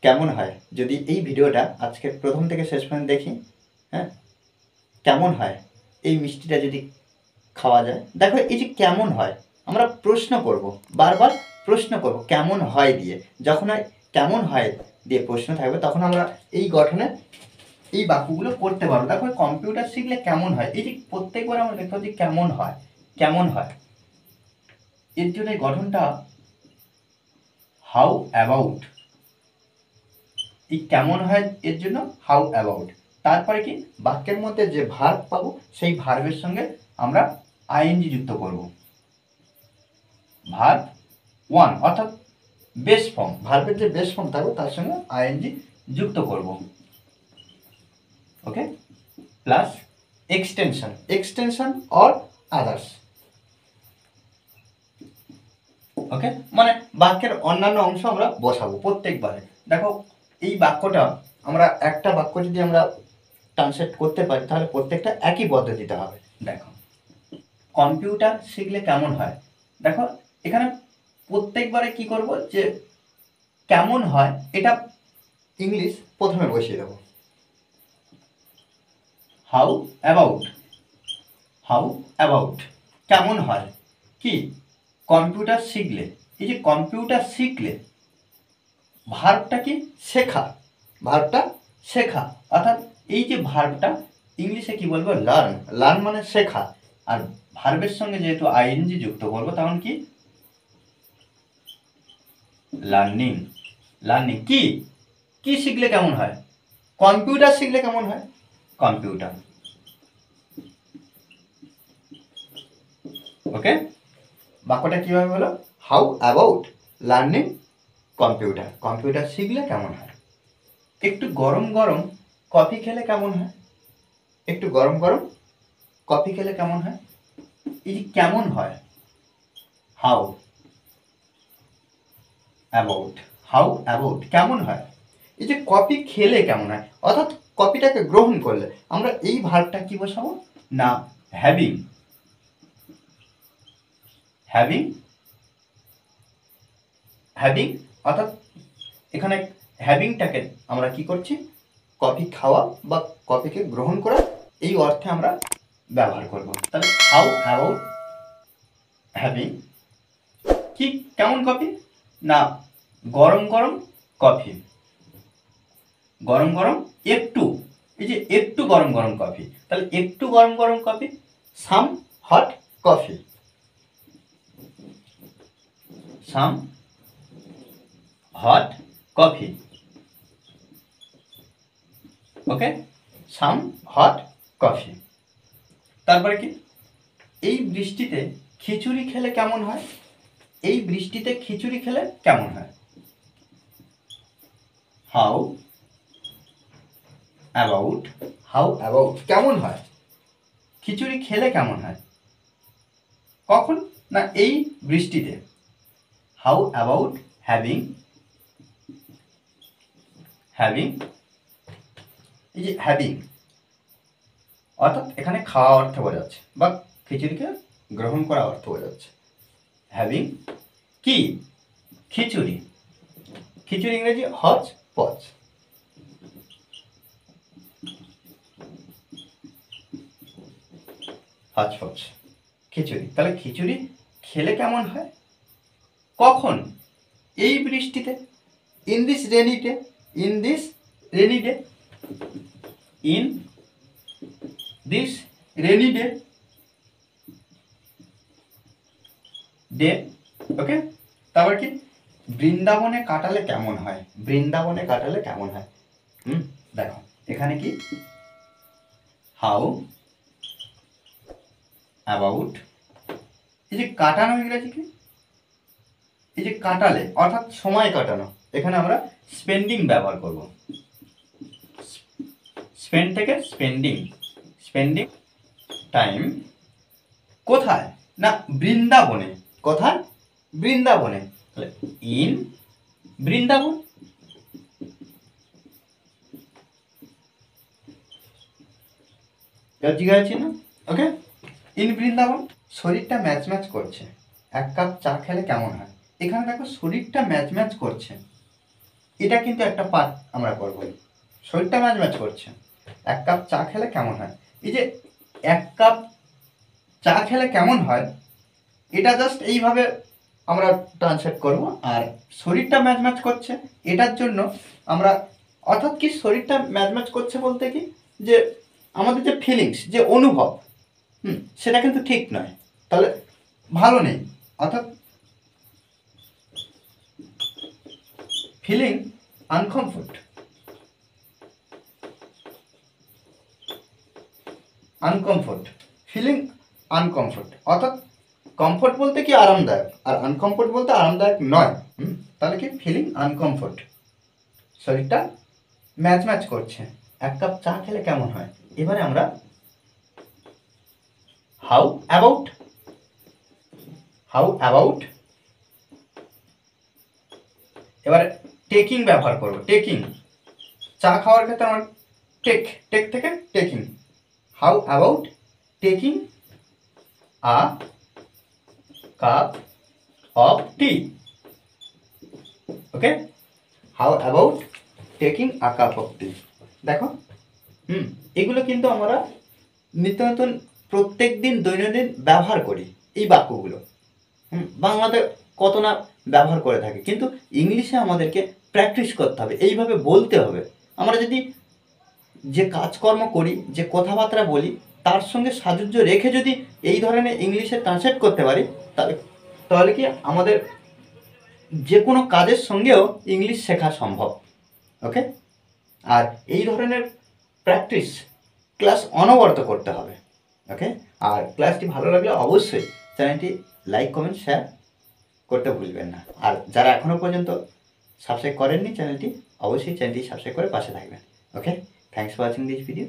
কেমন হয় যদি এই ভিডিওটা আজকে প্রথম থেকে শেষ পর্যন্ত দেখি। হ্যাঁ, কেমন হয় এই মিষ্টিটা যদি খাওয়া যায়। দেখো এই যে কেমন হয়, আমরা প্রশ্ন করব, বারবার প্রশ্ন করব কেমন হয় দিয়ে। যখন কেমন হয় দিয়ে প্রশ্ন থাকবে তখন আমরা এই গঠনে এই বাক্যগুলো করতে পারবো। দেখো কম্পিউটার শিখলে কেমন হয়, এই যে প্রত্যেকবার আমরা দেখতে পাচ্ছি কেমন হয়, কেমন হয়, এর জন্য এই গঠনটা হাউ অ্যাবাউট। এই কেমন হয় এর জন্য হাউ অ্যাবাউট। তারপরে কি বাক্যের মধ্যে যে ভার্ব পাবো সেই ভার্বের সঙ্গে আমরা আইএনজি যুক্ত করব। ভার্ব ওয়ান অর্থাৎ বেস ফর্ম, ভার্বের যে বেস ফর্ম থাকবে তার সঙ্গে আইএনজি যুক্ত করব। ওকে, plus extension, extension or others. Okay, মানে বাক্যের অন্যান্য অংশ আমরা বসাবো প্রত্যেকবারে। দেখো এই বাক্যটা আমরা একটা বাক্য যদি আমরা ট্রান্সলেট করতে পারি তাহলে প্রত্যেকটা একই পদ্ধতিতে হবে। দেখো কম্পিউটার শিখলে কেমন হয়, দেখো এখানে প্রত্যেকবারে কি করব যে কেমন হয় এটা ইংলিশ প্রথমে বসিয়ে দেবো। হাউ অ্যাবাউট, হাউ অ্যাবাউট কেমন হয় কি কম্পিউটার শিখলে। এই যে কম্পিউটার শিখলে ভার্বটা কি শেখা, ভার্বটা শেখা অর্থাৎ এই যে ভার্বটা ইংলিশে কি বলবো লার্ন, লার্ন মানে শেখা। আর ভার্বের সঙ্গে যেহেতু আইএনজি যুক্ত করবো তখন কি লার্নিং, লার্নিং কি কি শিখলে কেমন হয়, কম্পিউটার শিখলে কেমন হয়, কম্পিউটার। ওকে, বাক্যটা কিভাবে হলো how about learning computer, computer শিখলে কেমন হয়। একটু গরম গরম কফি খেলে কেমন হয়, একটু গরম গরম কফি খেলে কেমন হয়। এই যে কেমন হয় হাউ অ্যাবাউট, হাউ অ্যাবাউট কেমন হয়। এই যে কফি খেলে কেমন হয় অর্থাৎ কফিটাকে গ্রহণ করলে আমরা এই ভার্বটা কি বসাবো না হ্যাভিং, হ্যাভিং, হ্যাভিং অর্থাৎ এখানে হ্যাভিংটাকে আমরা কি করছি কফি খাওয়া বা কফিকে গ্রহণ করা এই অর্থে আমরা ব্যবহার করব। তাহলে হাউ অ্যাবাউট হ্যাভিং কি কেমন কফি না গরম গরম কফি, গরম গরম একটু, এই যে একটু গরম গরম কফি, তাহলে একটু গরম গরম কফি সাম হট কফি, সাম হট কফি। ওকে, সাম হট কফি। তারপরে কি এই বৃষ্টিতে খিচুড়ি খেলে কেমন হয়, এই বৃষ্টিতে খিচুড়ি খেলে কেমন হয়। হাউ অ্যাবাউট, হাউ অ্যাবাউট কেমন হয় খিচুড়ি খেলে কেমন হয়, কখন না এই বৃষ্টিতে। হাউ অ্যাবাউট হ্যাভিং, হ্যাভিং এই যে হ্যাভিং অর্থাৎ এখানে খাওয়া অর্থে বোঝাচ্ছে বা খিচুড়িকে গ্রহণ করা অর্থ বোঝাচ্ছে। হ্যাভিং কি খিচুড়ি, খিচুড়ি ইংরেজি হচ পচ। হচপচ খিচুড়ি, তাহলে খিচুড়ি খেলে কেমন হয় কখন এই বৃষ্টিতে। In this rainy day, in this rainy day, in this rainy day, day. Okay, তারপর কি বৃন্দাবনে কাটালে কেমন হয়, বৃন্দাবনে কাটালে কেমন হয়। দেখো এখানে কি হাউ অ্যাবাউট এই যে কাটানো ইংরেজি কি এই যে কাটালে অর্থাৎ সময় কাটানো, এখানে আমরা স্পেন্ডিং ব্যবহার করব। স্পেন্ড থেকে স্পেন্ডিং, স্পেন্ডিং টাইম কোথায় না বৃন্দাবনে, কোথায় বৃন্দাবনে, ইন বৃন্দাবন। জিজ্ঞাসা না। ওকে, ইন বৃন্দাবন শরীরটা ম্যাচ ম্যাচ করছে, এক কাপ চা খেলে কেমন হয়। এখানে দেখো শরীরটা ম্যাচ ম্যাচ করছে, এটা কিন্তু একটা পার্ট আমরা করব। শরীরটা ম্যাচ ম্যাচ করছে। 1 কাপ চা খেলে কেমন হয়, এই যে 1 কাপ চা খেলে কেমন হয়, এটা জাস্ট এইভাবে আমরা ট্রান্সলেট করব। আর শরীরটা ম্যাচ ম্যাচ করছে, এটার জন্য আমরা, অর্থাৎ কি শরীরটা ম্যাচ ম্যাচ করছে বলতে কি, যে আমাদের যে ফিলিংস, যে অনুভব, সেটা কিন্তু ঠিক নয়, তাহলে ভালো নেই। অর্থাৎ ফিলিং আনকমফোর্ট, ফিলিং আনকমফোর্ট, অর্থাৎ কমফোর্ট বলতে কি আরামদায়ক, আর আনকমফোর্ট বলতে আরামদায়ক নয়। তাহলে কি ফিলিং আনকমফোর্ট, শরীরটা ম্যাচ ম্যাচ করছে। 1 কাপ চা খেলে কেমন হয়। এবারে আমরা হাউ অ্যাবাউট এবারে টেকিং ব্যবহার করব। টেকিং, চা খাওয়ার ক্ষেত্রে আমরা টেক থেকে taking. How about taking a cup of tea. Okay, how about taking a cup of tea. দেখো, এগুলো কিন্তু আমরা নিত্য নতুন প্রত্যেক দিন দৈনন্দিন ব্যবহার করি এই বাক্যগুলো। বাংলাতে কত না ব্যবহার করে থাকি, কিন্তু ইংলিশে আমাদেরকে প্র্যাকটিস করতে হবে, এইভাবে বলতে হবে। আমরা যদি যে কাজকর্ম করি, যে কথাবার্তা বলি, তার সঙ্গে সাযুজ্য রেখে যদি এই ধরনের ইংলিশে ট্রান্সলেট করতে পারি, তাহলে কি আমাদের যে কোনো কাজের সঙ্গেও ইংলিশ শেখা সম্ভব। ওকে, আর এই ধরনের প্র্যাকটিস ক্লাস অনবরত করতে হবে। ওকে, আর ক্লাসটি ভালো লাগলে অবশ্যই চ্যানেলটি লাইক, কমেন্ট, শেয়ার করতে ভুলবেন না। আর যারা এখনও পর্যন্ত সাবস্ক্রাইব করেননি চ্যানেলটি, অবশ্যই চ্যানেলটি সাবস্ক্রাইব করে পাশে থাকবেন। Okay, thanks for watching this video.